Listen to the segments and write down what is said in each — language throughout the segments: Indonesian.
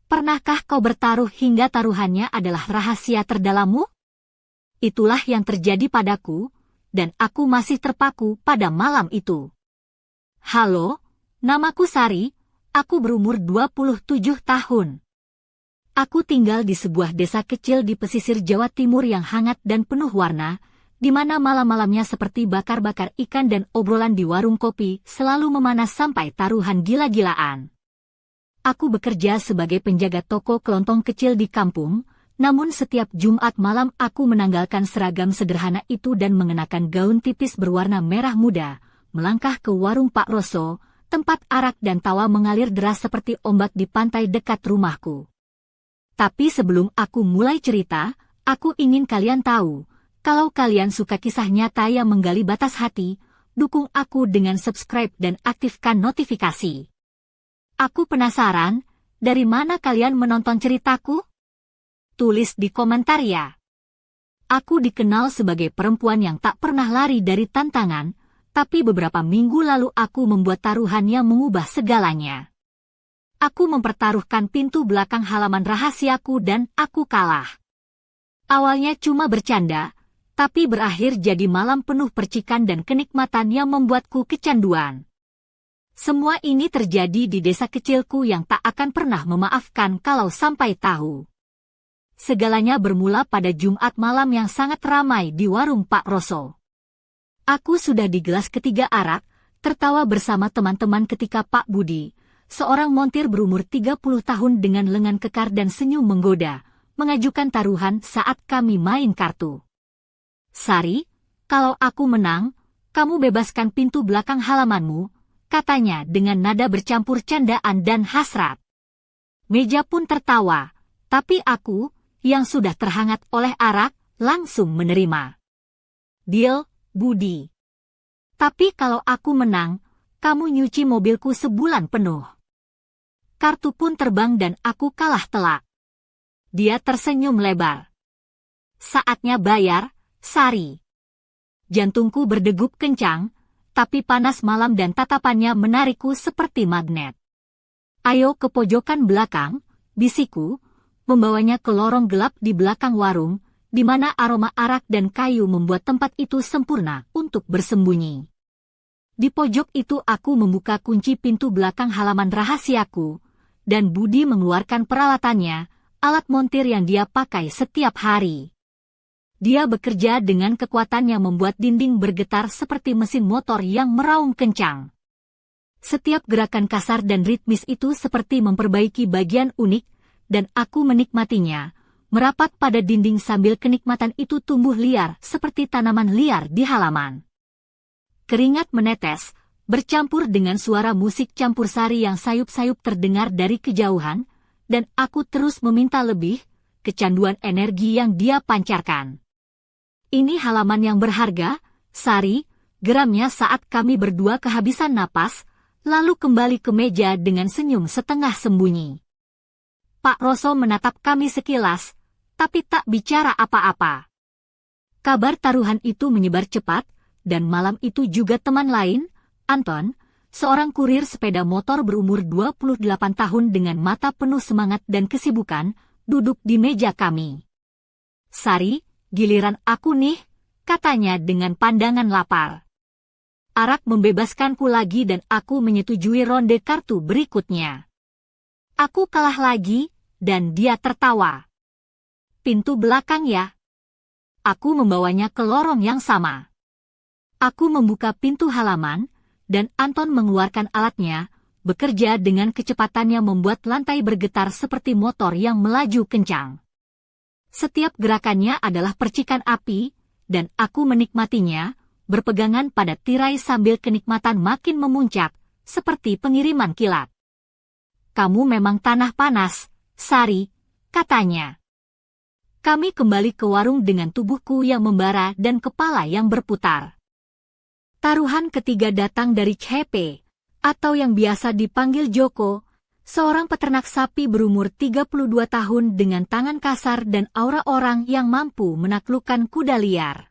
Pernahkah kau bertaruh hingga taruhannya adalah rahasia terdalammu? Itulah yang terjadi padaku, dan aku masih terpaku pada malam itu. Halo, namaku Sari, aku berumur 27 tahun. Aku tinggal di sebuah desa kecil di pesisir Jawa Timur yang hangat dan penuh warna, di mana malam-malamnya seperti bakar-bakar ikan dan obrolan di warung kopi selalu memanas sampai taruhan gila-gilaan. Aku bekerja sebagai penjaga toko kelontong kecil di kampung, namun setiap Jumat malam aku menanggalkan seragam sederhana itu dan mengenakan gaun tipis berwarna merah muda, melangkah ke warung Pak Roso, tempat arak dan tawa mengalir deras seperti ombak di pantai dekat rumahku. Tapi sebelum aku mulai cerita, aku ingin kalian tahu, kalau kalian suka kisah nyata yang menggali batas hati, dukung aku dengan subscribe dan aktifkan notifikasi. Aku penasaran, dari mana kalian menonton ceritaku? Tulis di komentar ya. Aku dikenal sebagai perempuan yang tak pernah lari dari tantangan, tapi beberapa minggu lalu aku membuat taruhan yang mengubah segalanya. Aku mempertaruhkan pintu belakang halaman rahasiaku dan aku kalah. Awalnya cuma bercanda, tapi berakhir jadi malam penuh percikan dan kenikmatan yang membuatku kecanduan. Semua ini terjadi di desa kecilku yang tak akan pernah memaafkan kalau sampai tahu. Segalanya bermula pada Jumat malam yang sangat ramai di warung Pak Roso. Aku sudah di gelas ketiga arak, tertawa bersama teman-teman ketika Pak Budi, seorang montir berumur 30 tahun dengan lengan kekar dan senyum menggoda, mengajukan taruhan saat kami main kartu. Sari, kalau aku menang, kamu bebaskan pintu belakang halamanmu, katanya dengan nada bercampur candaan dan hasrat. Meja pun tertawa, tapi aku, yang sudah terhangat oleh arak, langsung menerima. Deal, Budi. Tapi kalau aku menang, kamu nyuci mobilku sebulan penuh. Kartu pun terbang dan aku kalah telak. Dia tersenyum lebar. Saatnya bayar, Sari. Jantungku berdegup kencang, tapi panas malam dan tatapannya menarikku seperti magnet. Ayo ke pojokan belakang, bisikku, membawanya ke lorong gelap di belakang warung, di mana aroma arak dan kayu membuat tempat itu sempurna untuk bersembunyi. Di pojok itu aku membuka kunci pintu belakang halaman rahasiaku, dan Budi mengeluarkan peralatannya, alat montir yang dia pakai setiap hari. Dia bekerja dengan kekuatan yang membuat dinding bergetar seperti mesin motor yang meraung kencang. Setiap gerakan kasar dan ritmis itu seperti memperbaiki bagian unik, dan aku menikmatinya, merapat pada dinding sambil kenikmatan itu tumbuh liar seperti tanaman liar di halaman. Keringat menetes, bercampur dengan suara musik campur sari yang sayup-sayup terdengar dari kejauhan, dan aku terus meminta lebih, kecanduan energi yang dia pancarkan. Ini halaman yang berharga, Sari, geramnya saat kami berdua kehabisan napas, lalu kembali ke meja dengan senyum setengah sembunyi. Pak Roso menatap kami sekilas, tapi tak bicara apa-apa. Kabar taruhan itu menyebar cepat, dan malam itu juga teman lain, Anton, seorang kurir sepeda motor berumur 28 tahun dengan mata penuh semangat dan kesibukan, duduk di meja kami. Sari, giliran aku nih, katanya dengan pandangan lapar. Arak membebaskanku lagi dan aku menyetujui ronde kartu berikutnya. Aku kalah lagi, dan dia tertawa. Pintu belakang ya. Aku membawanya ke lorong yang sama. Aku membuka pintu halaman, dan Anton mengeluarkan alatnya, bekerja dengan kecepatan yang membuat lantai bergetar seperti motor yang melaju kencang. Setiap gerakannya adalah percikan api, dan aku menikmatinya, berpegangan pada tirai sambil kenikmatan makin memuncak, seperti pengiriman kilat. Kamu memang tanah panas, Sari, katanya. Kami kembali ke warung dengan tubuhku yang membara dan kepala yang berputar. Taruhan ketiga datang dari Chepe, atau yang biasa dipanggil Joko, seorang peternak sapi berumur 32 tahun dengan tangan kasar dan aura orang yang mampu menaklukkan kuda liar.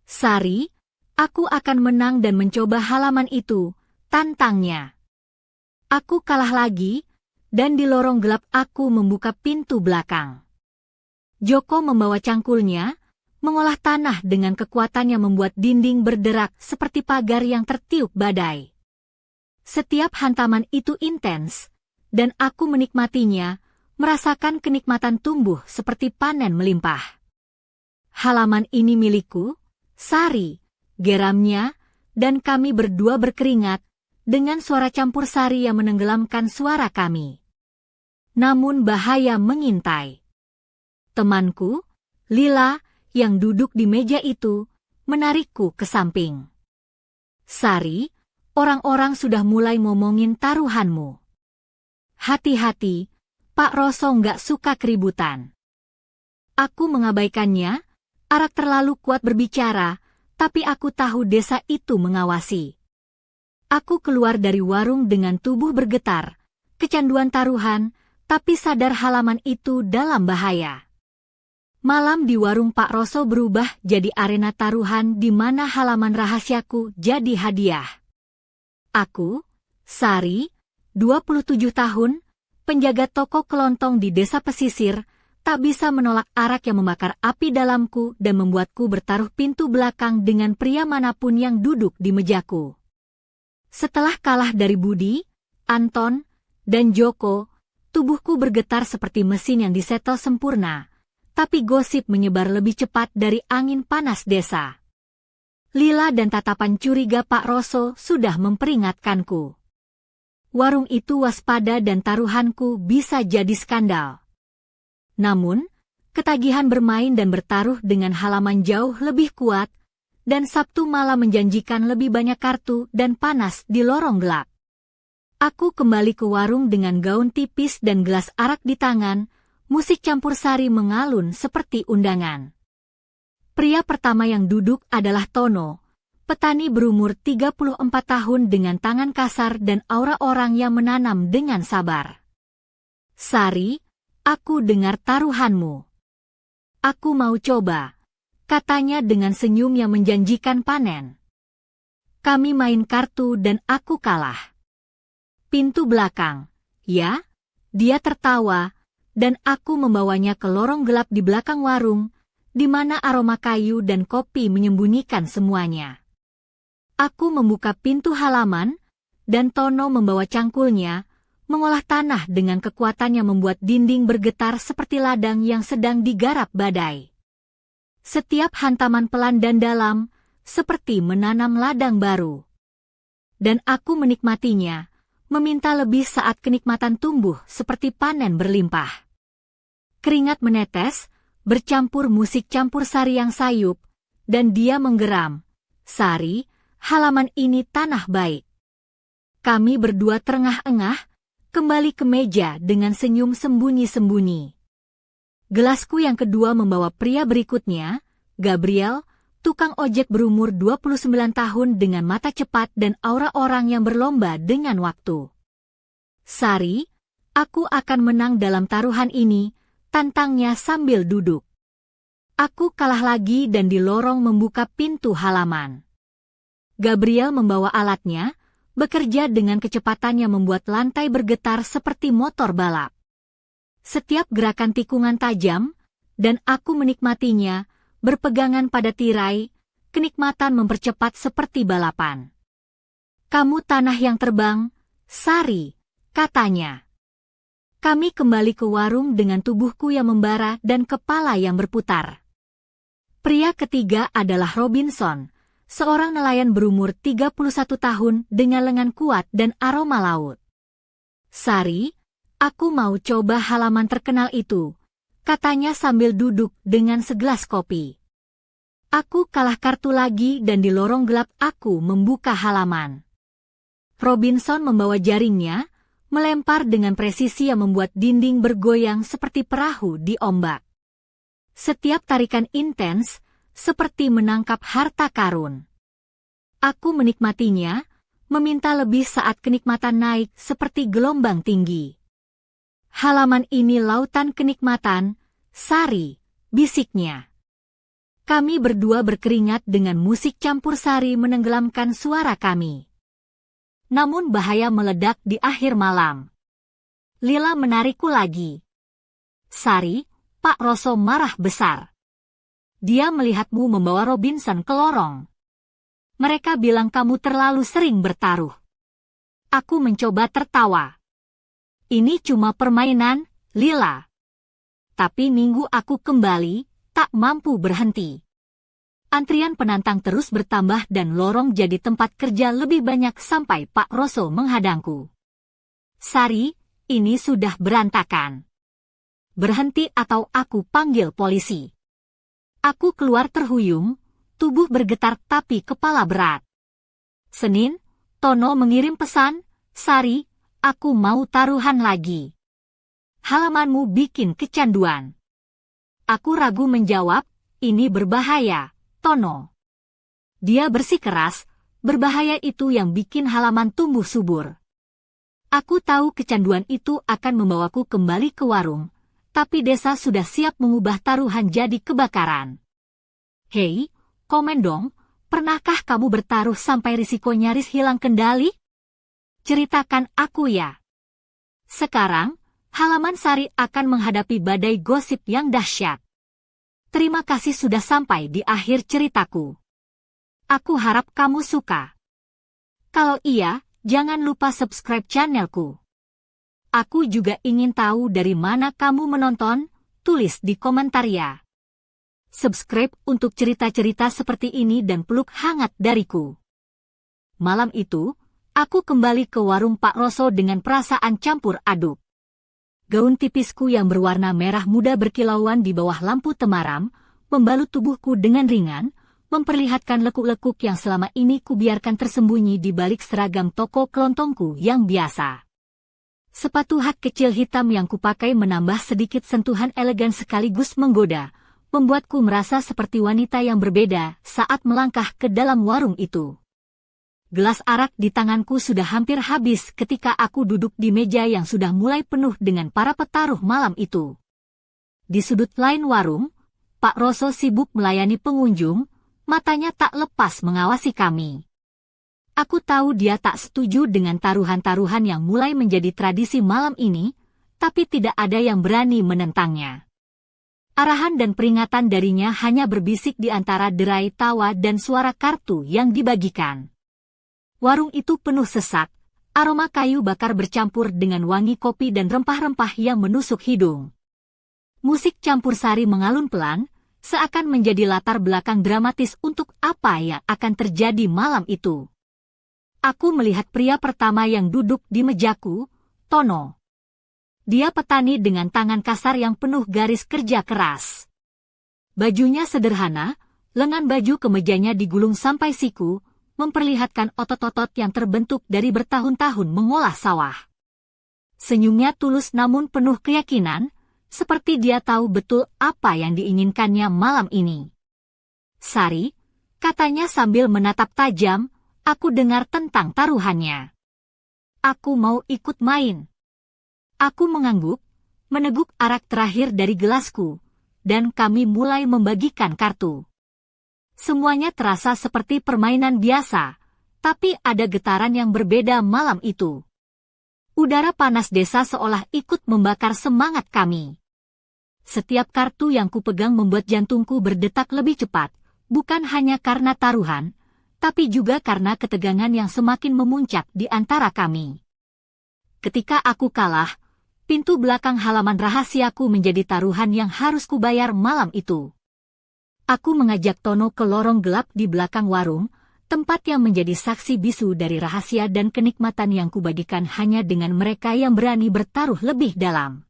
Sari, aku akan menang dan mencoba halaman itu, tantangnya. Aku kalah lagi, dan di lorong gelap aku membuka pintu belakang. Joko membawa cangkulnya, mengolah tanah dengan kekuatan yang membuat dinding berderak seperti pagar yang tertiup badai. Setiap hantaman itu intens, dan aku menikmatinya, merasakan kenikmatan tumbuh seperti panen melimpah. Halaman ini milikku, Sari, geramnya, dan kami berdua berkeringat, dengan suara campur sari yang menenggelamkan suara kami. Namun bahaya mengintai. Temanku, Lila, yang duduk di meja itu, menarikku ke samping. Sari, orang-orang sudah mulai ngomongin taruhanmu. Hati-hati, Pak Roso nggak suka keributan. Aku mengabaikannya, Arak terlalu kuat berbicara, tapi aku tahu desa itu mengawasi. Aku keluar dari warung dengan tubuh bergetar, kecanduan taruhan, tapi sadar halaman itu dalam bahaya. Malam di warung Pak Roso berubah jadi arena taruhan di mana halaman rahasiaku jadi hadiah. Aku, Sari, 27 tahun, penjaga toko kelontong di desa pesisir, tak bisa menolak arak yang membakar api dalamku dan membuatku bertaruh pintu belakang dengan pria manapun yang duduk di mejaku. Setelah kalah dari Budi, Anton, dan Joko, tubuhku bergetar seperti mesin yang disetel sempurna, tapi gosip menyebar lebih cepat dari angin panas desa. Lila dan tatapan curiga Pak Roso sudah memperingatkanku. Warung itu waspada dan taruhanku bisa jadi skandal. Namun, ketagihan bermain dan bertaruh dengan halaman jauh lebih kuat, dan Sabtu malam menjanjikan lebih banyak kartu dan panas di lorong gelap. Aku kembali ke warung dengan gaun tipis dan gelas arak di tangan, musik campur sari mengalun seperti undangan. Pria pertama yang duduk adalah Tono, petani berumur 34 tahun dengan tangan kasar dan aura orang yang menanam dengan sabar. Sari, aku dengar taruhanmu. Aku mau coba, katanya dengan senyum yang menjanjikan panen. Kami main kartu dan aku kalah. Pintu belakang, ya? Dia tertawa, dan aku membawanya ke lorong gelap di belakang warung, di mana aroma kayu dan kopi menyembunyikan semuanya. Aku membuka pintu halaman, dan Tono membawa cangkulnya, mengolah tanah dengan kekuatan yang membuat dinding bergetar seperti ladang yang sedang digarap badai. Setiap hantaman pelan dan dalam, seperti menanam ladang baru. Dan aku menikmatinya, meminta lebih saat kenikmatan tumbuh seperti panen berlimpah. Keringat menetes, bercampur musik campur sari yang sayup, dan dia menggeram. Sari, halaman ini tanah baik. Kami berdua terengah-engah, kembali ke meja dengan senyum sembunyi-sembunyi. Gelasku yang kedua membawa pria berikutnya, Gabriel, tukang ojek berumur 29 tahun dengan mata cepat dan aura orang yang berlomba dengan waktu. Sari, aku akan menang dalam taruhan ini, tantangnya sambil duduk. Aku kalah lagi dan di lorong membuka pintu halaman. Gabriel membawa alatnya, bekerja dengan kecepatan yang membuat lantai bergetar seperti motor balap. Setiap gerakan tikungan tajam, dan aku menikmatinya, berpegangan pada tirai, kenikmatan mempercepat seperti balapan. Kamu tanah yang terbang, Sari, katanya. Kami kembali ke warung dengan tubuhku yang membara dan kepala yang berputar. Pria ketiga adalah Robinson, seorang nelayan berumur 31 tahun dengan lengan kuat dan aroma laut. Sari, aku mau coba halaman terkenal itu, katanya sambil duduk dengan segelas kopi. Aku kalah kartu lagi dan di lorong gelap aku membuka halaman. Robinson membawa jaringnya, melempar dengan presisi yang membuat dinding bergoyang seperti perahu di ombak. Setiap tarikan intens, seperti menangkap harta karun. Aku menikmatinya, meminta lebih saat kenikmatan naik seperti gelombang tinggi. Halaman ini lautan kenikmatan, Sari, bisiknya. Kami berdua berkeringat dengan musik campur sari menenggelamkan suara kami. Namun bahaya meledak di akhir malam. Lila menarikku lagi. Sari, Pak Roso marah besar. Dia melihatmu membawa Robinson ke lorong. Mereka bilang kamu terlalu sering bertaruh. Aku mencoba tertawa. Ini cuma permainan, Lila. Tapi minggu aku kembali, tak mampu berhenti. Antrian penantang terus bertambah dan lorong jadi tempat kerja lebih banyak sampai Pak Roso menghadangku. Sari, ini sudah berantakan. Berhenti atau aku panggil polisi. Aku keluar terhuyung, tubuh bergetar tapi kepala berat. Senin, Tono mengirim pesan, Sari, aku mau taruhan lagi. Halamanmu bikin kecanduan. Aku ragu menjawab, ini berbahaya, Tono. Dia bersikeras, berbahaya itu yang bikin halaman tumbuh subur. Aku tahu kecanduan itu akan membawaku kembali ke warung, tapi desa sudah siap mengubah taruhan jadi kebakaran. Hei, komen dong, pernahkah kamu bertaruh sampai risiko nyaris hilang kendali? Ceritakan aku ya. Sekarang, halaman Sari akan menghadapi badai gosip yang dahsyat. Terima kasih sudah sampai di akhir ceritaku. Aku harap kamu suka. Kalau iya, jangan lupa subscribe channelku. Aku juga ingin tahu dari mana kamu menonton, tulis di komentar ya. Subscribe untuk cerita-cerita seperti ini dan peluk hangat dariku. Malam itu, aku kembali ke warung Pak Roso dengan perasaan campur aduk. Gaun tipisku yang berwarna merah muda berkilauan di bawah lampu temaram, membalut tubuhku dengan ringan, memperlihatkan lekuk-lekuk yang selama ini kubiarkan tersembunyi di balik seragam toko kelontongku yang biasa. Sepatu hak kecil hitam yang kupakai menambah sedikit sentuhan elegan sekaligus menggoda, membuatku merasa seperti wanita yang berbeda saat melangkah ke dalam warung itu. Gelas arak di tanganku sudah hampir habis ketika aku duduk di meja yang sudah mulai penuh dengan para petaruh malam itu. Di sudut lain warung, Pak Roso sibuk melayani pengunjung, matanya tak lepas mengawasi kami. Aku tahu dia tak setuju dengan taruhan-taruhan yang mulai menjadi tradisi malam ini, tapi tidak ada yang berani menentangnya. Arahan dan peringatan darinya hanya berbisik di antara derai tawa dan suara kartu yang dibagikan. Warung itu penuh sesak, aroma kayu bakar bercampur dengan wangi kopi dan rempah-rempah yang menusuk hidung. Musik campur sari mengalun pelan, seakan menjadi latar belakang dramatis untuk apa yang akan terjadi malam itu. Aku melihat pria pertama yang duduk di mejaku, Tono. Dia petani dengan tangan kasar yang penuh garis kerja keras. Bajunya sederhana, lengan baju kemejanya digulung sampai siku, memperlihatkan otot-otot yang terbentuk dari bertahun-tahun mengolah sawah. Senyumnya tulus namun penuh keyakinan, seperti dia tahu betul apa yang diinginkannya malam ini. Sari, katanya sambil menatap tajam, aku dengar tentang taruhannya. Aku mau ikut main. Aku mengangguk, meneguk arak terakhir dari gelasku, dan kami mulai membagikan kartu. Semuanya terasa seperti permainan biasa, tapi ada getaran yang berbeda malam itu. Udara panas desa seolah ikut membakar semangat kami. Setiap kartu yang kupegang membuat jantungku berdetak lebih cepat, bukan hanya karena taruhan, tapi juga karena ketegangan yang semakin memuncak di antara kami. Ketika aku kalah, pintu belakang halaman rahasiaku menjadi taruhan yang harus kubayar malam itu. Aku mengajak Tono ke lorong gelap di belakang warung, tempat yang menjadi saksi bisu dari rahasia dan kenikmatan yang kubagikan hanya dengan mereka yang berani bertaruh lebih dalam.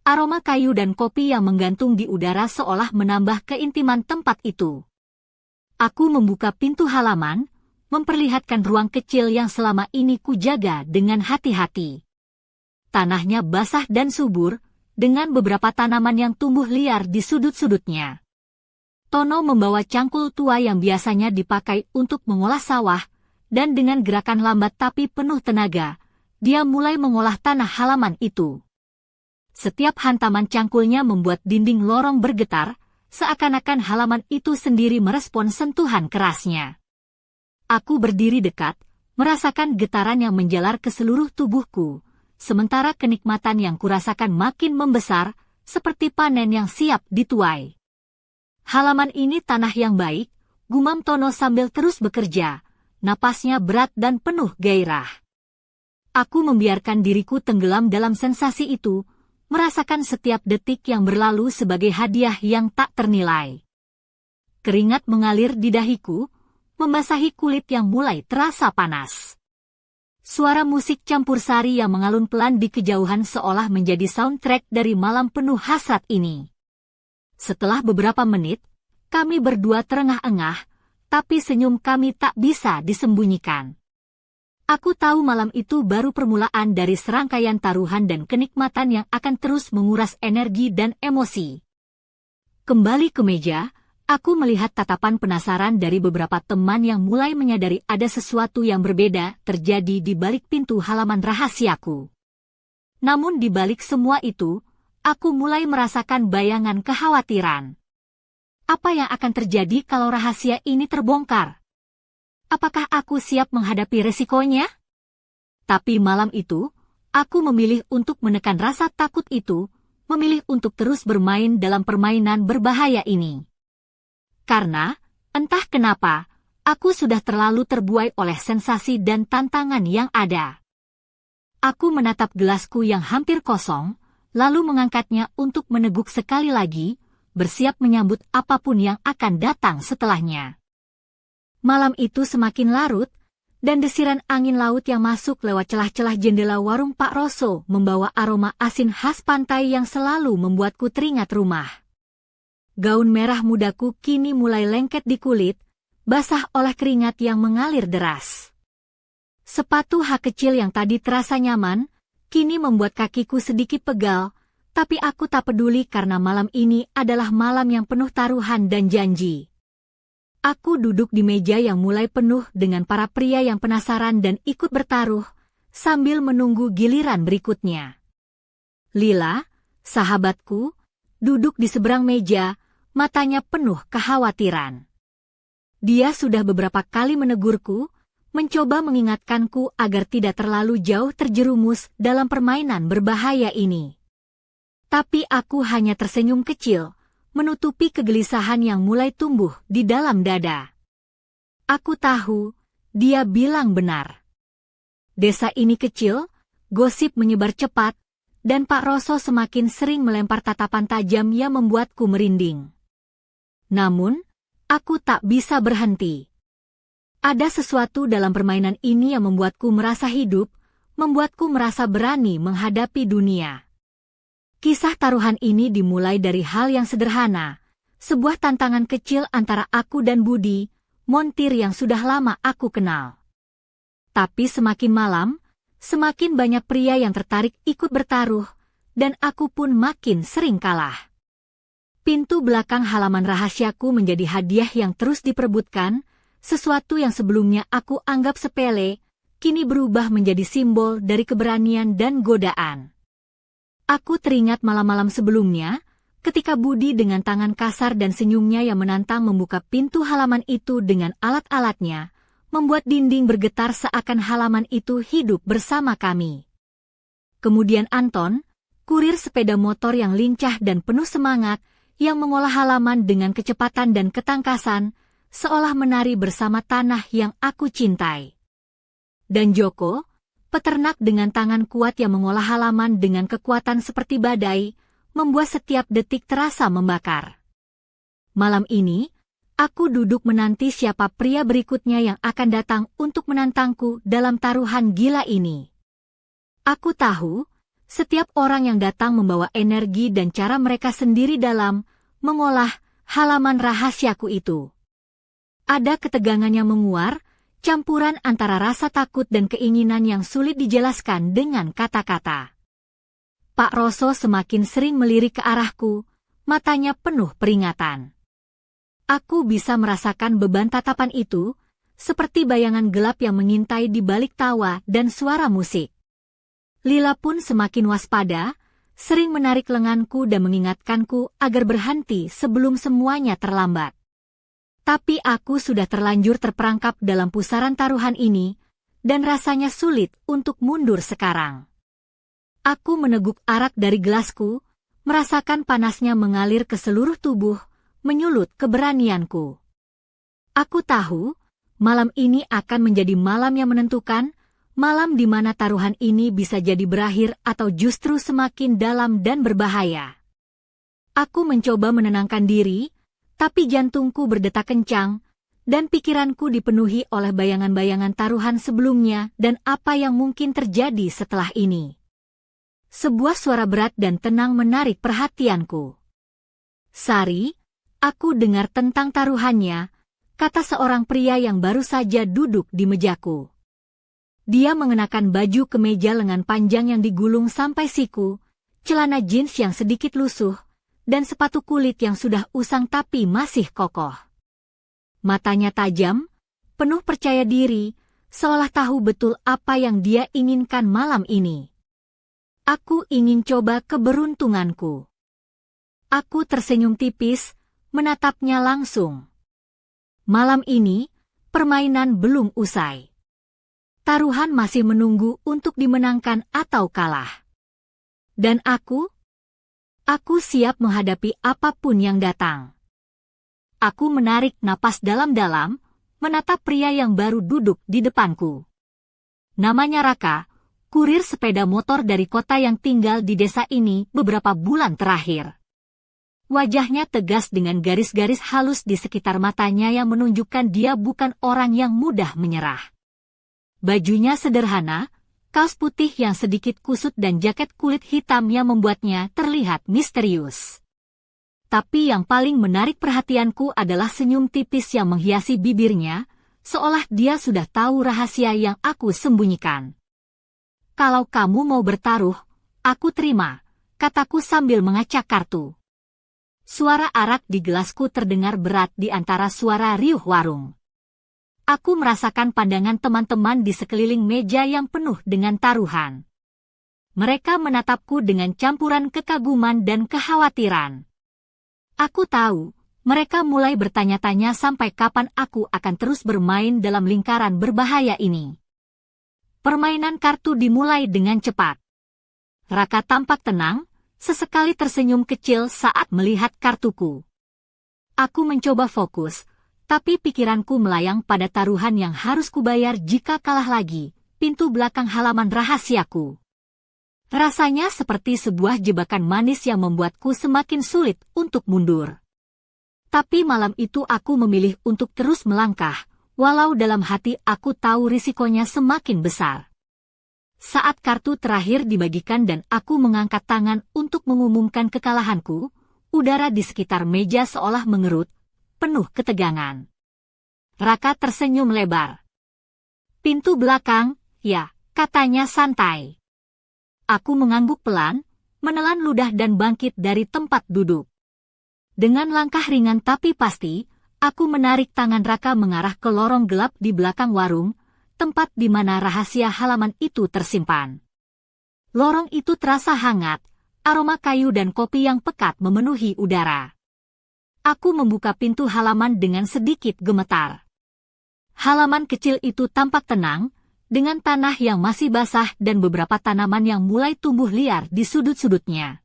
Aroma kayu dan kopi yang menggantung di udara seolah menambah keintiman tempat itu. Aku membuka pintu halaman, memperlihatkan ruang kecil yang selama ini kujaga dengan hati-hati. Tanahnya basah dan subur, dengan beberapa tanaman yang tumbuh liar di sudut-sudutnya. Tono membawa cangkul tua yang biasanya dipakai untuk mengolah sawah, dan dengan gerakan lambat tapi penuh tenaga, dia mulai mengolah tanah halaman itu. Setiap hantaman cangkulnya membuat dinding lorong bergetar, seakan-akan halaman itu sendiri merespon sentuhan kerasnya. Aku berdiri dekat, merasakan getaran yang menjalar ke seluruh tubuhku, sementara kenikmatan yang kurasakan makin membesar, seperti panen yang siap dituai. Halaman ini tanah yang baik, gumam Tono sambil terus bekerja, napasnya berat dan penuh gairah. Aku membiarkan diriku tenggelam dalam sensasi itu, merasakan setiap detik yang berlalu sebagai hadiah yang tak ternilai. Keringat mengalir di dahiku, membasahi kulit yang mulai terasa panas. Suara musik campur sari yang mengalun pelan di kejauhan seolah menjadi soundtrack dari malam penuh hasrat ini. Setelah beberapa menit, kami berdua terengah-engah, tapi senyum kami tak bisa disembunyikan. Aku tahu malam itu baru permulaan dari serangkaian taruhan dan kenikmatan yang akan terus menguras energi dan emosi. Kembali ke meja, aku melihat tatapan penasaran dari beberapa teman yang mulai menyadari ada sesuatu yang berbeda terjadi di balik pintu halaman rahasiaku. Namun di balik semua itu, aku mulai merasakan bayangan kekhawatiran. Apa yang akan terjadi kalau rahasia ini terbongkar? Apakah aku siap menghadapi resikonya? Tapi malam itu, aku memilih untuk menekan rasa takut itu, memilih untuk terus bermain dalam permainan berbahaya ini. Karena, entah kenapa, aku sudah terlalu terbuai oleh sensasi dan tantangan yang ada. Aku menatap gelasku yang hampir kosong, lalu mengangkatnya untuk meneguk sekali lagi, bersiap menyambut apapun yang akan datang setelahnya. Malam itu semakin larut, dan desiran angin laut yang masuk lewat celah-celah jendela warung Pak Roso membawa aroma asin khas pantai yang selalu membuatku teringat rumah. Gaun merah mudaku kini mulai lengket di kulit, basah oleh keringat yang mengalir deras. Sepatu hak kecil yang tadi terasa nyaman, kini membuat kakiku sedikit pegal, tapi aku tak peduli karena malam ini adalah malam yang penuh taruhan dan janji. Aku duduk di meja yang mulai penuh dengan para pria yang penasaran dan ikut bertaruh, sambil menunggu giliran berikutnya. Lila, sahabatku, duduk di seberang meja, matanya penuh kekhawatiran. Dia sudah beberapa kali menegurku, mencoba mengingatkanku agar tidak terlalu jauh terjerumus dalam permainan berbahaya ini. Tapi aku hanya tersenyum kecil, menutupi kegelisahan yang mulai tumbuh di dalam dada. Aku tahu, dia bilang benar. Desa ini kecil, gosip menyebar cepat, dan Pak Roso semakin sering melempar tatapan tajam yang membuatku merinding. Namun, aku tak bisa berhenti. Ada sesuatu dalam permainan ini yang membuatku merasa hidup, membuatku merasa berani menghadapi dunia. Kisah taruhan ini dimulai dari hal yang sederhana, sebuah tantangan kecil antara aku dan Budi, montir yang sudah lama aku kenal. Tapi semakin malam, semakin banyak pria yang tertarik ikut bertaruh, dan aku pun makin sering kalah. Pintu belakang halaman rahasiaku menjadi hadiah yang terus diperebutkan, sesuatu yang sebelumnya aku anggap sepele, kini berubah menjadi simbol dari keberanian dan godaan. Aku teringat malam-malam sebelumnya, ketika Budi dengan tangan kasar dan senyumnya yang menantang membuka pintu halaman itu dengan alat-alatnya, membuat dinding bergetar seakan halaman itu hidup bersama kami. Kemudian Anton, kurir sepeda motor yang lincah dan penuh semangat, yang mengolah halaman dengan kecepatan dan ketangkasan, seolah menari bersama tanah yang aku cintai. Dan Joko, peternak dengan tangan kuat yang mengolah halaman dengan kekuatan seperti badai, membuat setiap detik terasa membakar. Malam ini, aku duduk menanti siapa pria berikutnya yang akan datang untuk menantangku dalam taruhan gila ini. Aku tahu, setiap orang yang datang membawa energi dan cara mereka sendiri dalam mengolah halaman rahasiaku itu. Ada ketegangan yang menguar, campuran antara rasa takut dan keinginan yang sulit dijelaskan dengan kata-kata. Pak Roso semakin sering melirik ke arahku, matanya penuh peringatan. Aku bisa merasakan beban tatapan itu, seperti bayangan gelap yang mengintai di balik tawa dan suara musik. Lila pun semakin waspada, sering menarik lenganku dan mengingatkanku agar berhenti sebelum semuanya terlambat. Tapi aku sudah terlanjur terperangkap dalam pusaran taruhan ini, dan rasanya sulit untuk mundur sekarang. Aku meneguk arak dari gelasku, merasakan panasnya mengalir ke seluruh tubuh, menyulut keberanianku. Aku tahu, malam ini akan menjadi malam yang menentukan, malam di mana taruhan ini bisa jadi berakhir atau justru semakin dalam dan berbahaya. Aku mencoba menenangkan diri, tapi jantungku berdetak kencang, dan pikiranku dipenuhi oleh bayangan-bayangan taruhan sebelumnya dan apa yang mungkin terjadi setelah ini. Sebuah suara berat dan tenang menarik perhatianku. "Sari, aku dengar tentang taruhannya," kata seorang pria yang baru saja duduk di mejaku. Dia mengenakan baju kemeja lengan panjang yang digulung sampai siku, celana jeans yang sedikit lusuh, dan sepatu kulit yang sudah usang tapi masih kokoh. Matanya tajam, penuh percaya diri, seolah tahu betul apa yang dia inginkan malam ini. Aku ingin coba keberuntunganku. Aku tersenyum tipis, menatapnya langsung. Malam ini, permainan belum usai. Taruhan masih menunggu untuk dimenangkan atau kalah. Dan aku siap menghadapi apapun yang datang. Aku menarik napas dalam-dalam, menatap pria yang baru duduk di depanku. Namanya Raka, kurir sepeda motor dari kota yang tinggal di desa ini beberapa bulan terakhir. Wajahnya tegas dengan garis-garis halus di sekitar matanya yang menunjukkan dia bukan orang yang mudah menyerah. Bajunya sederhana, kaos putih yang sedikit kusut dan jaket kulit hitam yang membuatnya terlihat misterius. Tapi yang paling menarik perhatianku adalah senyum tipis yang menghiasi bibirnya, seolah dia sudah tahu rahasia yang aku sembunyikan. "Kalau kamu mau bertaruh, aku terima," kataku sambil mengacak kartu. Suara arak di gelasku terdengar berat di antara suara riuh warung. Aku merasakan pandangan teman-teman di sekeliling meja yang penuh dengan taruhan. Mereka menatapku dengan campuran kekaguman dan kekhawatiran. Aku tahu, mereka mulai bertanya-tanya sampai kapan aku akan terus bermain dalam lingkaran berbahaya ini. Permainan kartu dimulai dengan cepat. Raka tampak tenang, sesekali tersenyum kecil saat melihat kartuku. Aku mencoba fokus, tapi pikiranku melayang pada taruhan yang harus kubayar jika kalah lagi, pintu belakang halaman rahasiaku. Rasanya seperti sebuah jebakan manis yang membuatku semakin sulit untuk mundur. Tapi malam itu aku memilih untuk terus melangkah, walau dalam hati aku tahu risikonya semakin besar. Saat kartu terakhir dibagikan dan aku mengangkat tangan untuk mengumumkan kekalahanku, udara di sekitar meja seolah mengerut, penuh ketegangan. Raka tersenyum lebar. "Pintu belakang, ya," katanya santai. Aku mengangguk pelan, menelan ludah dan bangkit dari tempat duduk. Dengan langkah ringan tapi pasti, aku menarik tangan Raka mengarah ke lorong gelap di belakang warung, tempat di mana rahasia halaman itu tersimpan. Lorong itu terasa hangat, aroma kayu dan kopi yang pekat memenuhi udara. Aku membuka pintu halaman dengan sedikit gemetar. Halaman kecil itu tampak tenang, dengan tanah yang masih basah dan beberapa tanaman yang mulai tumbuh liar di sudut-sudutnya.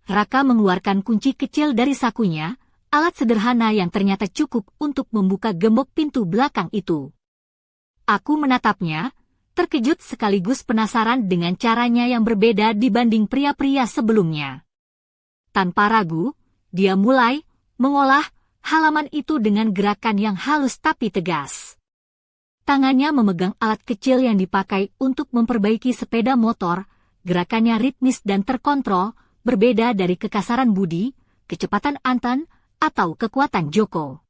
Raka mengeluarkan kunci kecil dari sakunya, alat sederhana yang ternyata cukup untuk membuka gembok pintu belakang itu. Aku menatapnya, terkejut sekaligus penasaran dengan caranya yang berbeda dibanding pria-pria sebelumnya. Tanpa ragu, dia mulai mengolah halaman itu dengan gerakan yang halus tapi tegas. Tangannya memegang alat kecil yang dipakai untuk memperbaiki sepeda motor, gerakannya ritmis dan terkontrol, berbeda dari kekasaran budi, kecepatan Anton, atau kekuatan Joko.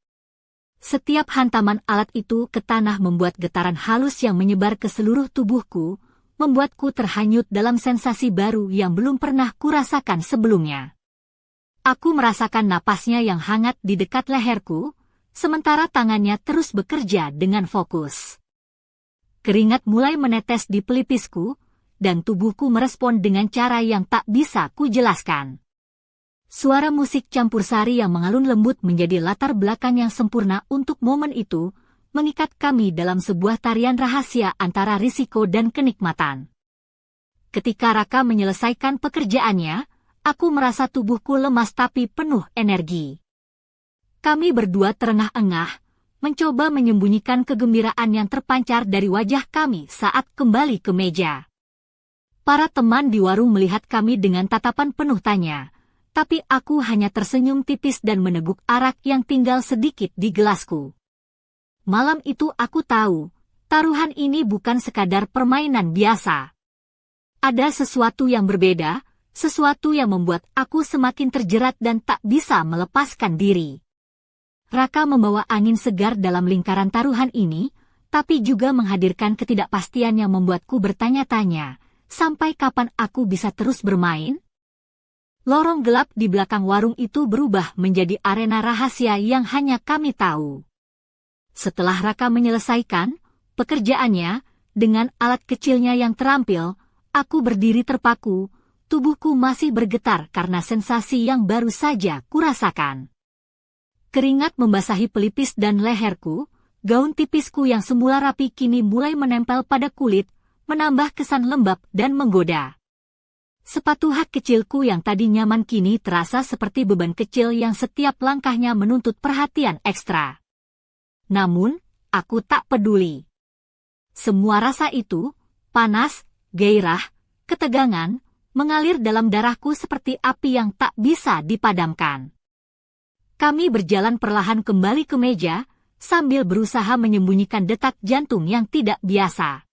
Setiap hantaman alat itu ke tanah membuat getaran halus yang menyebar ke seluruh tubuhku, membuatku terhanyut dalam sensasi baru yang belum pernah kurasakan sebelumnya. Aku merasakan napasnya yang hangat di dekat leherku, sementara tangannya terus bekerja dengan fokus. Keringat mulai menetes di pelipisku, dan tubuhku merespon dengan cara yang tak bisa kujelaskan. Suara musik campur sari yang mengalun lembut menjadi latar belakang yang sempurna untuk momen itu, mengikat kami dalam sebuah tarian rahasia antara risiko dan kenikmatan. ketika Raka menyelesaikan pekerjaannya, aku merasa tubuhku lemas tapi penuh energi. Kami berdua terengah-engah, mencoba menyembunyikan kegembiraan yang terpancar dari wajah kami saat kembali ke meja. Para teman di warung melihat kami dengan tatapan penuh tanya, tapi aku hanya tersenyum tipis dan meneguk arak yang tinggal sedikit di gelasku. Malam itu aku tahu, taruhan ini bukan sekadar permainan biasa. Ada sesuatu yang berbeda, sesuatu yang membuat aku semakin terjerat dan tak bisa melepaskan diri. Raka membawa angin segar dalam lingkaran taruhan ini, tapi juga menghadirkan ketidakpastian yang membuatku bertanya-tanya, sampai kapan aku bisa terus bermain? Lorong gelap di belakang warung itu berubah menjadi arena rahasia yang hanya kami tahu. Setelah Raka menyelesaikan pekerjaannya, dengan alat kecilnya yang terampil, aku berdiri terpaku, tubuhku masih bergetar karena sensasi yang baru saja kurasakan. Keringat membasahi pelipis dan leherku, gaun tipisku yang semula rapi kini mulai menempel pada kulit, menambah kesan lembab dan menggoda. Sepatu hak kecilku yang tadi nyaman kini terasa seperti beban kecil yang setiap langkahnya menuntut perhatian ekstra. Namun, aku tak peduli. Semua rasa itu, panas, gairah, ketegangan, mengalir dalam darahku seperti api yang tak bisa dipadamkan. Kami berjalan perlahan kembali ke meja, sambil berusaha menyembunyikan detak jantung yang tidak biasa.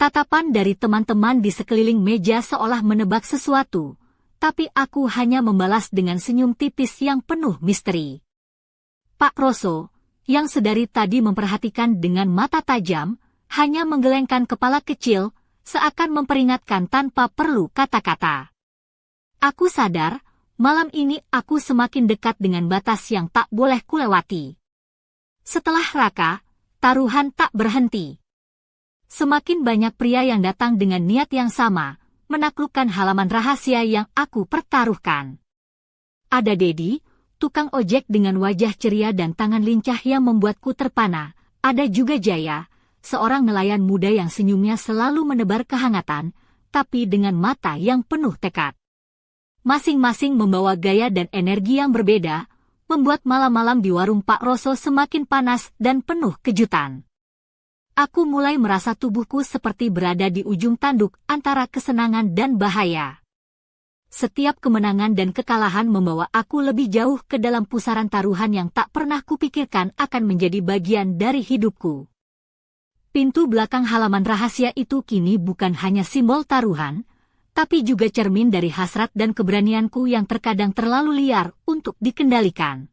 Tatapan dari teman-teman di sekeliling meja seolah menebak sesuatu, tapi aku hanya membalas dengan senyum tipis yang penuh misteri. Pak Roso, yang sedari tadi memperhatikan dengan mata tajam, hanya menggelengkan kepala kecil, seakan memperingatkan tanpa perlu kata-kata. Aku sadar, malam ini aku semakin dekat dengan batas yang tak boleh kulewati. Setelah Raka, taruhan tak berhenti. Semakin banyak pria yang datang dengan niat yang sama, menaklukkan halaman rahasia yang aku pertaruhkan. Ada Dedi, tukang ojek dengan wajah ceria dan tangan lincah yang membuatku terpana. Ada juga Jaya, seorang nelayan muda yang senyumnya selalu menebar kehangatan, tapi dengan mata yang penuh tekad. Masing-masing membawa gaya dan energi yang berbeda, membuat malam-malam di warung Pak Roso semakin panas dan penuh kejutan. Aku mulai merasa tubuhku seperti berada di ujung tanduk antara kesenangan dan bahaya. Setiap kemenangan dan kekalahan membawa aku lebih jauh ke dalam pusaran taruhan yang tak pernah kupikirkan akan menjadi bagian dari hidupku. Pintu belakang halaman rahasia itu kini bukan hanya simbol taruhan, tapi juga cermin dari hasrat dan keberanianku yang terkadang terlalu liar untuk dikendalikan.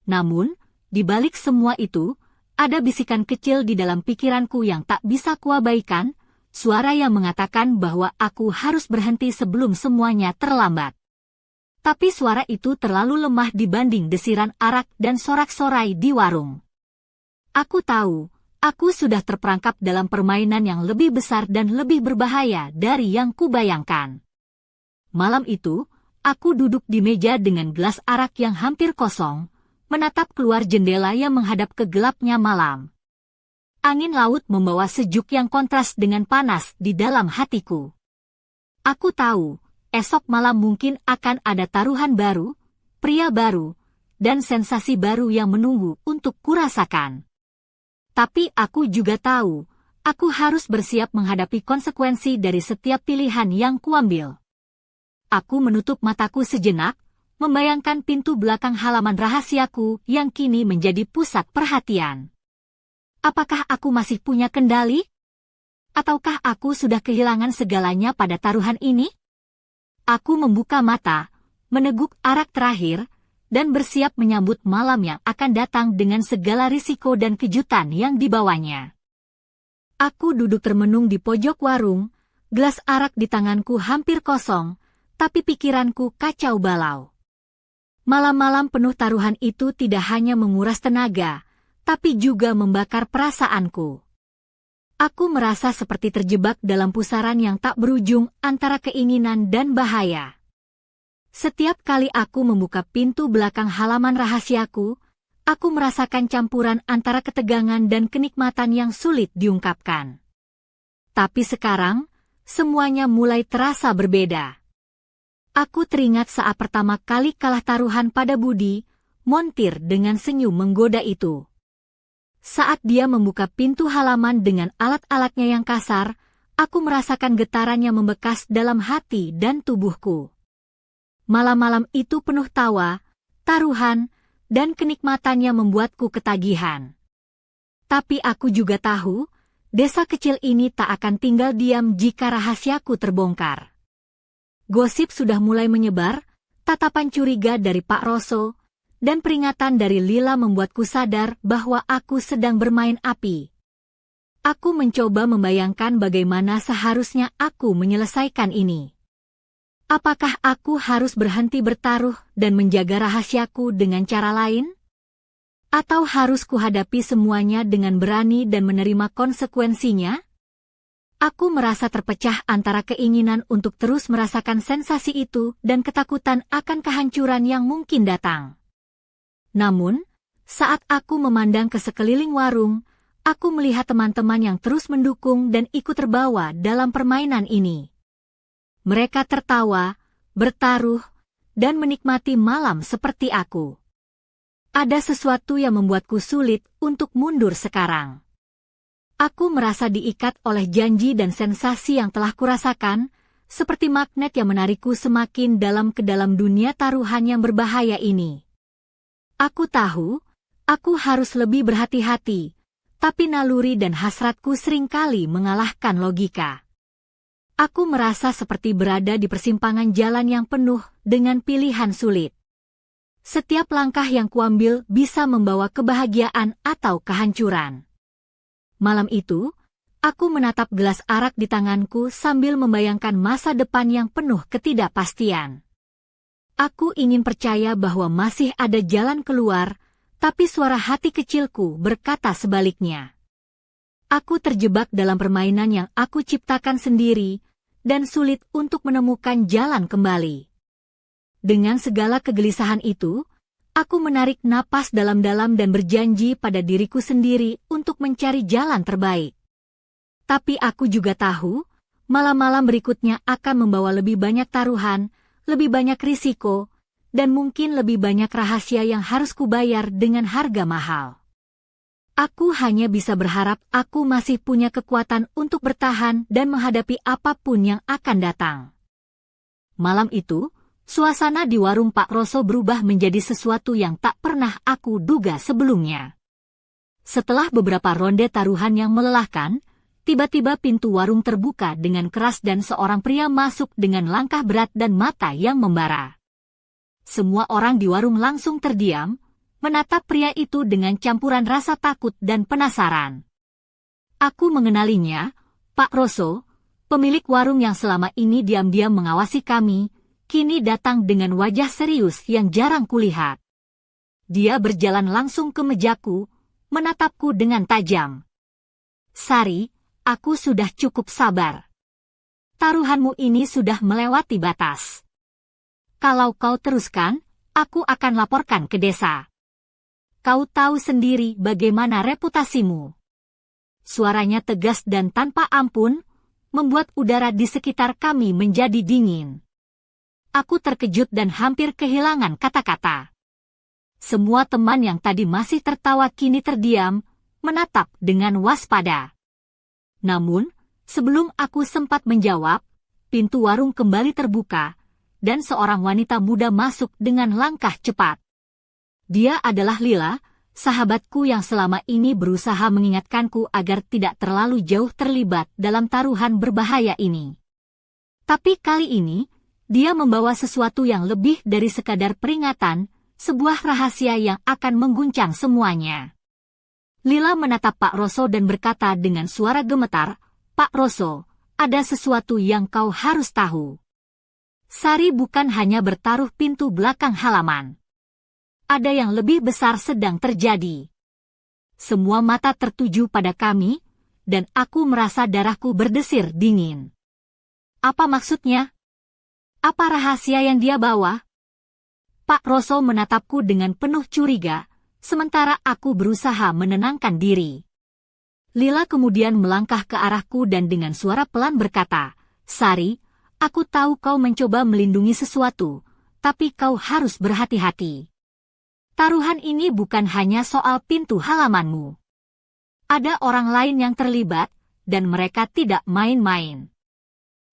Namun, di balik semua itu, ada bisikan kecil di dalam pikiranku yang tak bisa kuabaikan, suara yang mengatakan bahwa aku harus berhenti sebelum semuanya terlambat. Tapi suara itu terlalu lemah dibanding desiran arak dan sorak-sorai di warung. Aku tahu, aku sudah terperangkap dalam permainan yang lebih besar dan lebih berbahaya dari yang kubayangkan. Malam itu, aku duduk di meja dengan gelas arak yang hampir kosong, menatap keluar jendela yang menghadap ke gelapnya malam. Angin laut membawa sejuk yang kontras dengan panas di dalam hatiku. Aku tahu, esok malam mungkin akan ada taruhan baru, pria baru, dan sensasi baru yang menunggu untuk kurasakan. Tapi aku juga tahu, aku harus bersiap menghadapi konsekuensi dari setiap pilihan yang kuambil. Aku menutup mataku sejenak, membayangkan pintu belakang halaman rahasiaku yang kini menjadi pusat perhatian. Apakah aku masih punya kendali? Ataukah aku sudah kehilangan segalanya pada taruhan ini? Aku membuka mata, meneguk arak terakhir, dan bersiap menyambut malam yang akan datang dengan segala risiko dan kejutan yang dibawanya. Aku duduk termenung di pojok warung, gelas arak di tanganku hampir kosong, tapi pikiranku kacau balau. Malam-malam penuh taruhan itu tidak hanya menguras tenaga, tapi juga membakar perasaanku. Aku merasa seperti terjebak dalam pusaran yang tak berujung antara keinginan dan bahaya. Setiap kali aku membuka pintu belakang halaman rahasiaku, aku merasakan campuran antara ketegangan dan kenikmatan yang sulit diungkapkan. Tapi sekarang, semuanya mulai terasa berbeda. Aku teringat saat pertama kali kalah taruhan pada Budi, montir dengan senyum menggoda itu. Saat dia membuka pintu halaman dengan alat-alatnya yang kasar, aku merasakan getarannya membekas dalam hati dan tubuhku. Malam-malam itu penuh tawa, taruhan, dan kenikmatannya membuatku ketagihan. Tapi aku juga tahu, desa kecil ini tak akan tinggal diam jika rahasiaku terbongkar. Gosip sudah mulai menyebar, tatapan curiga dari Pak Roso, dan peringatan dari Lila membuatku sadar bahwa aku sedang bermain api. Aku mencoba membayangkan bagaimana seharusnya aku menyelesaikan ini. Apakah aku harus berhenti bertaruh dan menjaga rahasiaku dengan cara lain? Atau harus kuhadapi semuanya dengan berani dan menerima konsekuensinya? Aku merasa terpecah antara keinginan untuk terus merasakan sensasi itu dan ketakutan akan kehancuran yang mungkin datang. Namun, saat aku memandang ke sekeliling warung, aku melihat teman-teman yang terus mendukung dan ikut terbawa dalam permainan ini. Mereka tertawa, bertaruh, dan menikmati malam seperti aku. Ada sesuatu yang membuatku sulit untuk mundur sekarang. Aku merasa diikat oleh janji dan sensasi yang telah kurasakan, seperti magnet yang menarikku semakin dalam ke dalam dunia taruhan yang berbahaya ini. Aku tahu, aku harus lebih berhati-hati, tapi naluri dan hasratku seringkali mengalahkan logika. Aku merasa seperti berada di persimpangan jalan yang penuh dengan pilihan sulit. Setiap langkah yang kuambil bisa membawa kebahagiaan atau kehancuran. Malam itu, aku menatap gelas arak di tanganku sambil membayangkan masa depan yang penuh ketidakpastian. Aku ingin percaya bahwa masih ada jalan keluar, tapi suara hati kecilku berkata sebaliknya. Aku terjebak dalam permainan yang aku ciptakan sendiri, dan sulit untuk menemukan jalan kembali. Dengan segala kegelisahan itu, aku menarik napas dalam-dalam dan berjanji pada diriku sendiri untuk mencari jalan terbaik. Tapi aku juga tahu, malam-malam berikutnya akan membawa lebih banyak taruhan, lebih banyak risiko, dan mungkin lebih banyak rahasia yang harus kubayar dengan harga mahal. Aku hanya bisa berharap aku masih punya kekuatan untuk bertahan dan menghadapi apapun yang akan datang. Malam itu, suasana di warung Pak Roso berubah menjadi sesuatu yang tak pernah aku duga sebelumnya. Setelah beberapa ronde taruhan yang melelahkan, tiba-tiba pintu warung terbuka dengan keras dan seorang pria masuk dengan langkah berat dan mata yang membara. Semua orang di warung langsung terdiam, menatap pria itu dengan campuran rasa takut dan penasaran. Aku mengenalinya, Pak Roso, pemilik warung yang selama ini diam-diam mengawasi kami, kini datang dengan wajah serius yang jarang kulihat. Dia berjalan langsung ke mejaku, menatapku dengan tajam. Sari, aku sudah cukup sabar. Taruhanmu ini sudah melewati batas. Kalau kau teruskan, aku akan laporkan ke desa. Kau tahu sendiri bagaimana reputasimu. Suaranya tegas dan tanpa ampun, membuat udara di sekitar kami menjadi dingin. Aku terkejut dan hampir kehilangan kata-kata. Semua teman yang tadi masih tertawa kini terdiam, menatap dengan waspada. Namun, sebelum aku sempat menjawab, pintu warung kembali terbuka, dan seorang wanita muda masuk dengan langkah cepat. Dia adalah Lila, sahabatku yang selama ini berusaha mengingatkanku agar tidak terlalu jauh terlibat dalam taruhan berbahaya ini. Tapi kali ini, dia membawa sesuatu yang lebih dari sekadar peringatan, sebuah rahasia yang akan mengguncang semuanya. Lila menatap Pak Roso dan berkata dengan suara gemetar, "Pak Roso, ada sesuatu yang kau harus tahu. Sari bukan hanya bertaruh pintu belakang halaman. Ada yang lebih besar sedang terjadi." Semua mata tertuju pada kami, dan aku merasa darahku berdesir dingin. Apa maksudnya? Apa rahasia yang dia bawa? Pak Roso menatapku dengan penuh curiga, sementara aku berusaha menenangkan diri. Lila kemudian melangkah ke arahku dan dengan suara pelan berkata, Sari, aku tahu kau mencoba melindungi sesuatu, tapi kau harus berhati-hati. Taruhan ini bukan hanya soal pintu halamanmu. Ada orang lain yang terlibat, dan mereka tidak main-main.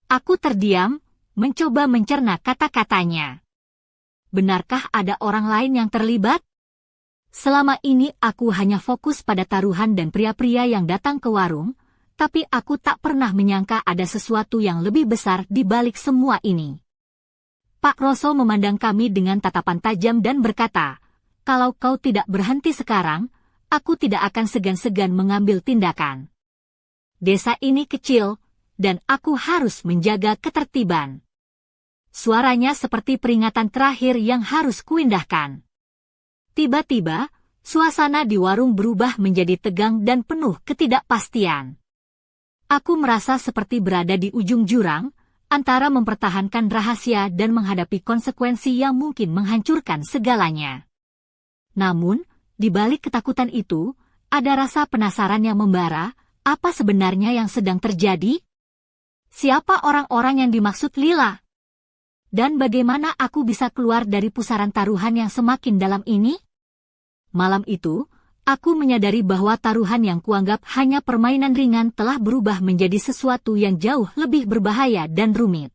Aku terdiam, mencoba mencerna kata-katanya. Benarkah ada orang lain yang terlibat? Selama ini aku hanya fokus pada taruhan dan pria-pria yang datang ke warung, tapi aku tak pernah menyangka ada sesuatu yang lebih besar di balik semua ini. Pak Roso memandang kami dengan tatapan tajam dan berkata, "Kalau kau tidak berhenti sekarang, aku tidak akan segan-segan mengambil tindakan. Desa ini kecil, dan aku harus menjaga ketertiban." Suaranya seperti peringatan terakhir yang harus kuindahkan. Tiba-tiba, suasana di warung berubah menjadi tegang dan penuh ketidakpastian. Aku merasa seperti berada di ujung jurang, antara mempertahankan rahasia dan menghadapi konsekuensi yang mungkin menghancurkan segalanya. Namun, di balik ketakutan itu, ada rasa penasaran yang membara, apa sebenarnya yang sedang terjadi? Siapa orang-orang yang dimaksud Lila? Dan bagaimana aku bisa keluar dari pusaran taruhan yang semakin dalam ini? Malam itu, aku menyadari bahwa taruhan yang kuanggap hanya permainan ringan telah berubah menjadi sesuatu yang jauh lebih berbahaya dan rumit.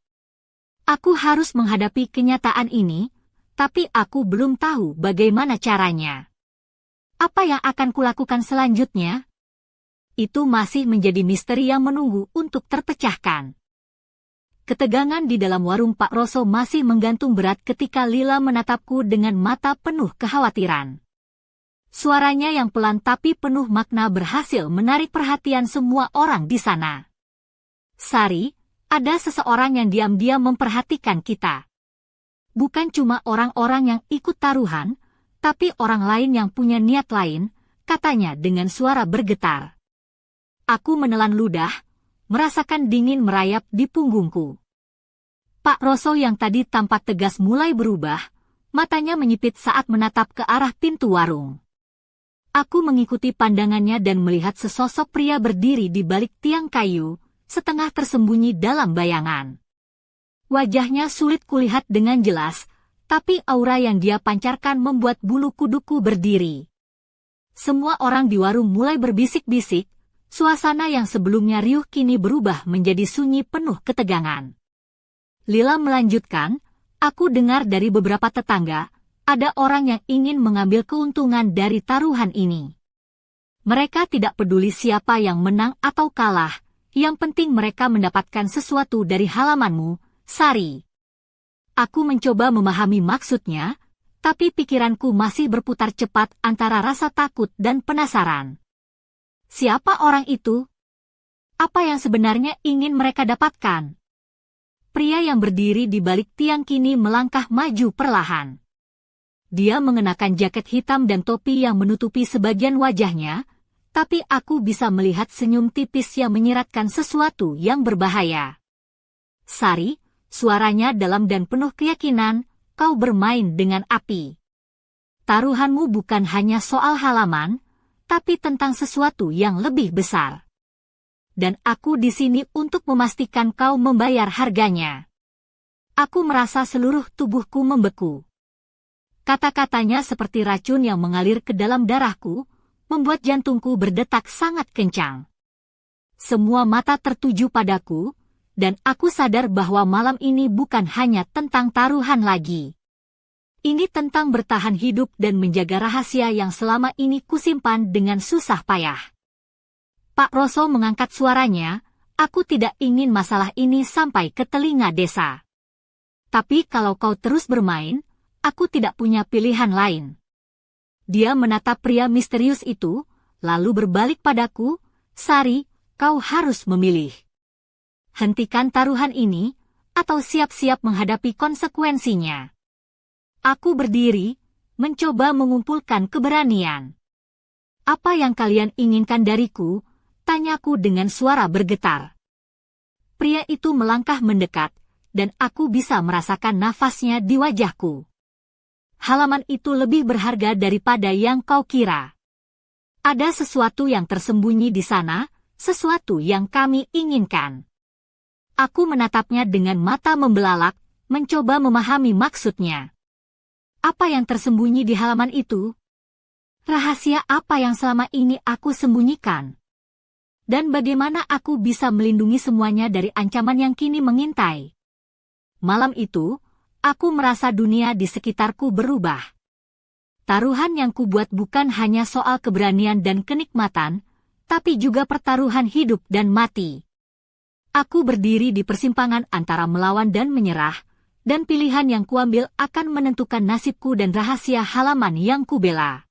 Aku harus menghadapi kenyataan ini, tapi aku belum tahu bagaimana caranya. Apa yang akan kulakukan selanjutnya? Itu masih menjadi misteri yang menunggu untuk terpecahkan. Ketegangan di dalam warung Pak Roso masih menggantung berat ketika Lila menatapku dengan mata penuh kekhawatiran. Suaranya yang pelan tapi penuh makna berhasil menarik perhatian semua orang di sana. "Sari, ada seseorang yang diam-diam memperhatikan kita. Bukan cuma orang-orang yang ikut taruhan, tapi orang lain yang punya niat lain," katanya dengan suara bergetar. Aku menelan ludah, merasakan dingin merayap di punggungku. Pak Roso yang tadi tampak tegas mulai berubah, matanya menyipit saat menatap ke arah pintu warung. Aku mengikuti pandangannya dan melihat sesosok pria berdiri di balik tiang kayu, setengah tersembunyi dalam bayangan. Wajahnya sulit kulihat dengan jelas, tapi aura yang dia pancarkan membuat bulu kuduku berdiri. Semua orang di warung mulai berbisik-bisik, suasana yang sebelumnya riuh kini berubah menjadi sunyi penuh ketegangan. Lila melanjutkan, "Aku dengar dari beberapa tetangga, ada orang yang ingin mengambil keuntungan dari taruhan ini. Mereka tidak peduli siapa yang menang atau kalah, yang penting mereka mendapatkan sesuatu dari halamanmu, Sari." Aku mencoba memahami maksudnya, tapi pikiranku masih berputar cepat antara rasa takut dan penasaran. Siapa orang itu? Apa yang sebenarnya ingin mereka dapatkan? Pria yang berdiri di balik tiang kini melangkah maju perlahan. Dia mengenakan jaket hitam dan topi yang menutupi sebagian wajahnya, tapi aku bisa melihat senyum tipis yang menyiratkan sesuatu yang berbahaya. "Sari," suaranya dalam dan penuh keyakinan, "kau bermain dengan api. Taruhanmu bukan hanya soal halaman, tapi tentang sesuatu yang lebih besar. Dan aku di sini untuk memastikan kau membayar harganya." Aku merasa seluruh tubuhku membeku. Kata-katanya seperti racun yang mengalir ke dalam darahku, membuat jantungku berdetak sangat kencang. Semua mata tertuju padaku, dan aku sadar bahwa malam ini bukan hanya tentang taruhan lagi. Ini tentang bertahan hidup dan menjaga rahasia yang selama ini kusimpan dengan susah payah. Pak Roso mengangkat suaranya, "Aku tidak ingin masalah ini sampai ke telinga desa. Tapi kalau kau terus bermain, aku tidak punya pilihan lain." Dia menatap pria misterius itu, lalu berbalik padaku, "Sari, kau harus memilih. Hentikan taruhan ini, atau siap-siap menghadapi konsekuensinya." Aku berdiri, mencoba mengumpulkan keberanian. "Apa yang kalian inginkan dariku?" tanyaku dengan suara bergetar. Pria itu melangkah mendekat, dan aku bisa merasakan nafasnya di wajahku. "Halaman itu lebih berharga daripada yang kau kira. Ada sesuatu yang tersembunyi di sana, sesuatu yang kami inginkan. Aku menatapnya dengan mata membelalak, mencoba memahami maksudnya. Apa yang tersembunyi di halaman itu? Rahasia apa yang selama ini aku sembunyikan? Dan bagaimana aku bisa melindungi semuanya dari ancaman yang kini mengintai? Malam itu, aku merasa dunia di sekitarku berubah. Taruhan yang kubuat bukan hanya soal keberanian dan kenikmatan, tapi juga pertaruhan hidup dan mati. Aku berdiri di persimpangan antara melawan dan menyerah, dan pilihan yang kuambil akan menentukan nasibku dan rahasia halaman yang kubela.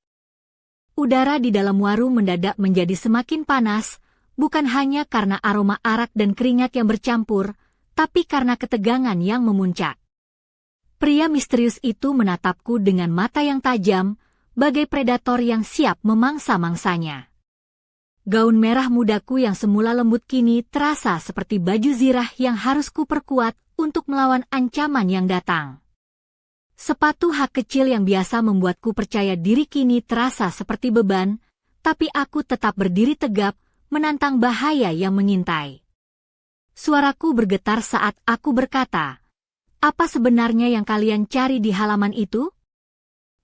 Udara di dalam warung mendadak menjadi semakin panas, bukan hanya karena aroma arak dan keringat yang bercampur, tapi karena ketegangan yang memuncak. Pria misterius itu menatapku dengan mata yang tajam, bagai predator yang siap memangsa mangsanya. Gaun merah mudaku yang semula lembut kini terasa seperti baju zirah yang harus kuperkuat untuk melawan ancaman yang datang. Sepatu hak kecil yang biasa membuatku percaya diri kini terasa seperti beban, tapi aku tetap berdiri tegap, menantang bahaya yang mengintai. Suaraku bergetar saat aku berkata, "Apa sebenarnya yang kalian cari di halaman itu?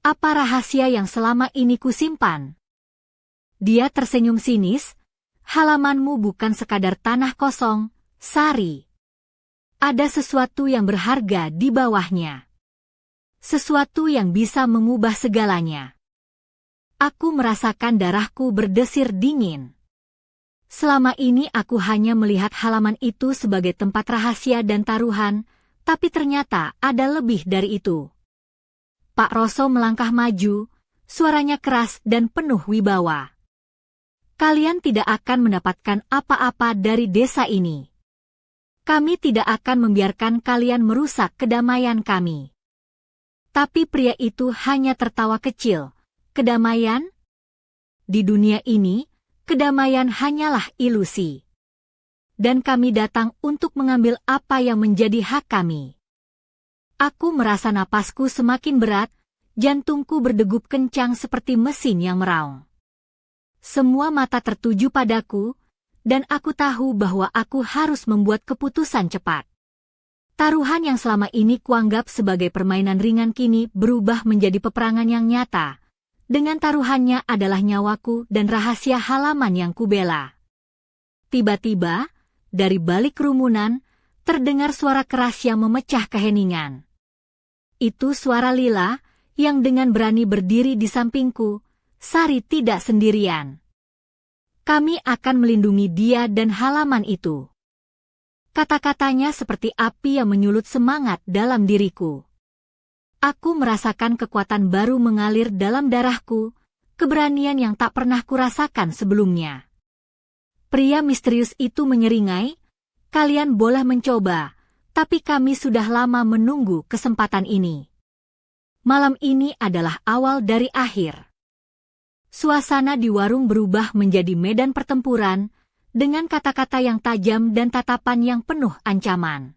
Apa rahasia yang selama ini kusimpan?" Dia tersenyum sinis, "Halamanmu bukan sekadar tanah kosong, Sari. Ada sesuatu yang berharga di bawahnya. Sesuatu yang bisa mengubah segalanya." Aku merasakan darahku berdesir dingin. Selama ini aku hanya melihat halaman itu sebagai tempat rahasia dan taruhan, tapi ternyata ada lebih dari itu. Pak Roso melangkah maju, suaranya keras dan penuh wibawa. "Kalian tidak akan mendapatkan apa-apa dari desa ini. Kami tidak akan membiarkan kalian merusak kedamaian kami." Tapi pria itu hanya tertawa kecil. "Kedamaian? Di dunia ini, kedamaian hanyalah ilusi. Dan kami datang untuk mengambil apa yang menjadi hak kami." Aku merasa napasku semakin berat, jantungku berdegup kencang seperti mesin yang meraung. Semua mata tertuju padaku, dan aku tahu bahwa aku harus membuat keputusan cepat. Taruhan yang selama ini kuanggap sebagai permainan ringan kini berubah menjadi peperangan yang nyata. Dengan taruhannya adalah nyawaku dan rahasia halaman yang kubela. Tiba-tiba, dari balik kerumunan, terdengar suara keras yang memecah keheningan. Itu suara Lila, yang dengan berani berdiri di sampingku. "Sari tidak sendirian. Kami akan melindungi dia dan halaman itu." Kata-katanya seperti api yang menyulut semangat dalam diriku. Aku merasakan kekuatan baru mengalir dalam darahku, keberanian yang tak pernah kurasakan sebelumnya. Pria misterius itu menyeringai, "Kalian boleh mencoba, tapi kami sudah lama menunggu kesempatan ini. Malam ini adalah awal dari akhir." Suasana di warung berubah menjadi medan pertempuran, dengan kata-kata yang tajam dan tatapan yang penuh ancaman.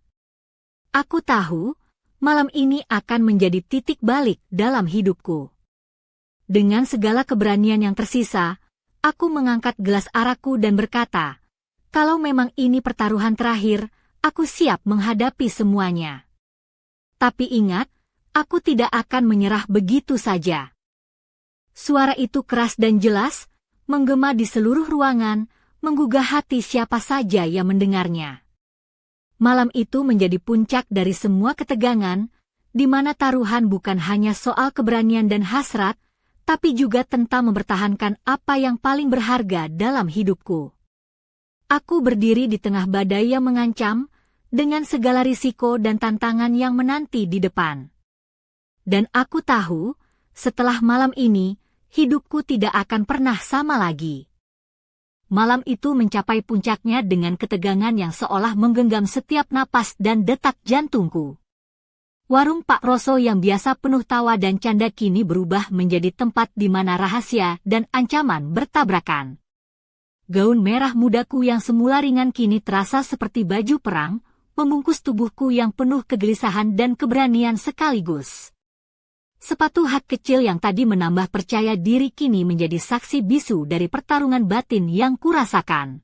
Aku tahu, malam ini akan menjadi titik balik dalam hidupku. Dengan segala keberanian yang tersisa, aku mengangkat gelas arakku dan berkata, "Kalau memang ini pertaruhan terakhir, aku siap menghadapi semuanya. Tapi ingat, aku tidak akan menyerah begitu saja." Suara itu keras dan jelas, menggema di seluruh ruangan, menggugah hati siapa saja yang mendengarnya. Malam itu menjadi puncak dari semua ketegangan, di mana taruhan bukan hanya soal keberanian dan hasrat, tapi juga tentang mempertahankan apa yang paling berharga dalam hidupku. Aku berdiri di tengah badai yang mengancam, dengan segala risiko dan tantangan yang menanti di depan. Dan aku tahu, setelah malam ini, hidupku tidak akan pernah sama lagi. Malam itu mencapai puncaknya dengan ketegangan yang seolah menggenggam setiap napas dan detak jantungku. Warung Pak Roso yang biasa penuh tawa dan canda kini berubah menjadi tempat di mana rahasia dan ancaman bertabrakan. Gaun merah mudaku yang semula ringan kini terasa seperti baju perang, membungkus tubuhku yang penuh kegelisahan dan keberanian sekaligus. Sepatu hak kecil yang tadi menambah percaya diri kini menjadi saksi bisu dari pertarungan batin yang kurasakan.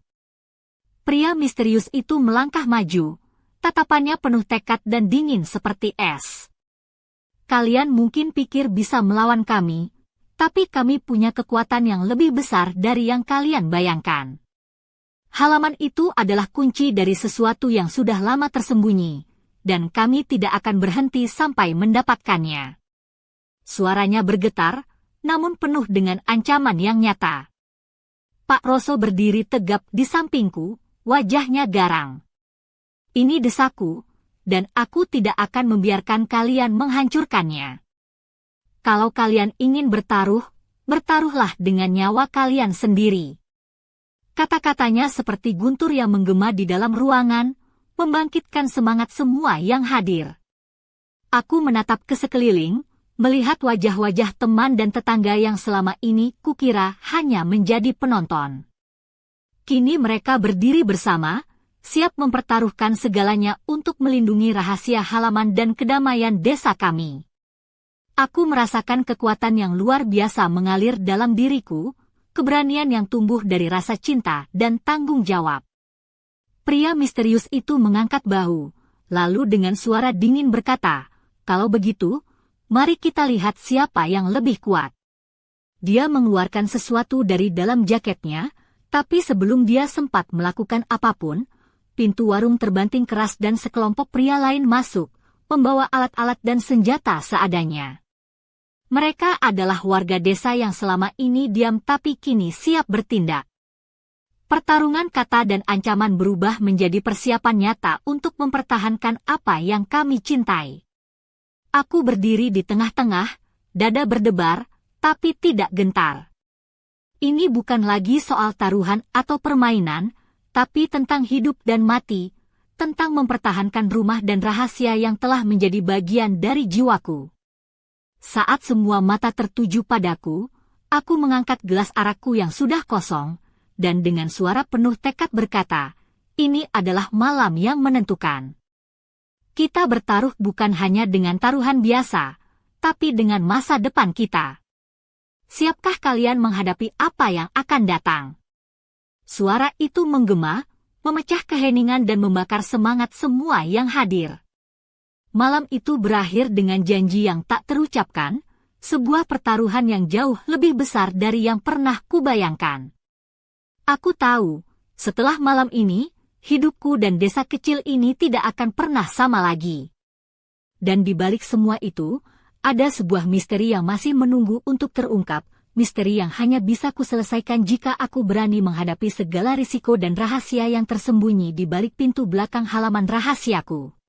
Pria misterius itu melangkah maju, Tatapannya penuh tekad dan dingin seperti es. Kalian mungkin pikir bisa melawan kami, tapi kami punya kekuatan yang lebih besar dari yang kalian bayangkan. Halaman itu adalah kunci dari sesuatu yang sudah lama tersembunyi, dan kami tidak akan berhenti sampai mendapatkannya. Suaranya bergetar, namun penuh dengan ancaman yang nyata. Pak Roso berdiri tegap di sampingku, wajahnya garang. Ini desaku, dan aku tidak akan membiarkan kalian menghancurkannya. Kalau kalian ingin bertaruh, bertaruhlah dengan nyawa kalian sendiri. Kata-katanya seperti guntur yang menggema di dalam ruangan, membangkitkan semangat semua yang hadir. Aku menatap ke sekeliling, melihat wajah-wajah teman dan tetangga yang selama ini kukira hanya menjadi penonton. Kini mereka berdiri bersama, siap mempertaruhkan segalanya untuk melindungi rahasia halaman dan kedamaian desa kami. Aku merasakan kekuatan yang luar biasa mengalir dalam diriku, keberanian yang tumbuh dari rasa cinta dan tanggung jawab. Pria misterius itu mengangkat bahu, lalu dengan suara dingin berkata, "Kalau begitu, mari kita lihat siapa yang lebih kuat." Dia mengeluarkan sesuatu dari dalam jaketnya, tapi sebelum dia sempat melakukan apapun, pintu warung terbanting keras dan sekelompok pria lain masuk, membawa alat-alat dan senjata seadanya. Mereka adalah warga desa yang selama ini diam tapi kini siap bertindak. Pertarungan kata dan ancaman berubah menjadi persiapan nyata untuk mempertahankan apa yang kami cintai. Aku berdiri di tengah-tengah, dada berdebar, tapi tidak gentar. Ini bukan lagi soal taruhan atau permainan, tapi tentang hidup dan mati, tentang mempertahankan rumah dan rahasia yang telah menjadi bagian dari jiwaku. Saat semua mata tertuju padaku, aku mengangkat gelas arakku yang sudah kosong, dan dengan suara penuh tekad berkata, "Ini adalah malam yang menentukan. Kita bertaruh bukan hanya dengan taruhan biasa, tapi dengan masa depan kita. Siapkah kalian menghadapi apa yang akan datang?" Suara itu menggema, memecah keheningan dan membakar semangat semua yang hadir. Malam itu berakhir dengan janji yang tak terucapkan, sebuah pertaruhan yang jauh lebih besar dari yang pernah kubayangkan. Aku tahu, setelah malam ini, hidupku dan desa kecil ini tidak akan pernah sama lagi. Dan di balik semua itu, ada sebuah misteri yang masih menunggu untuk terungkap, misteri yang hanya bisa kuselesaikan jika aku berani menghadapi segala risiko dan rahasia yang tersembunyi di balik pintu belakang halaman rahasiaku.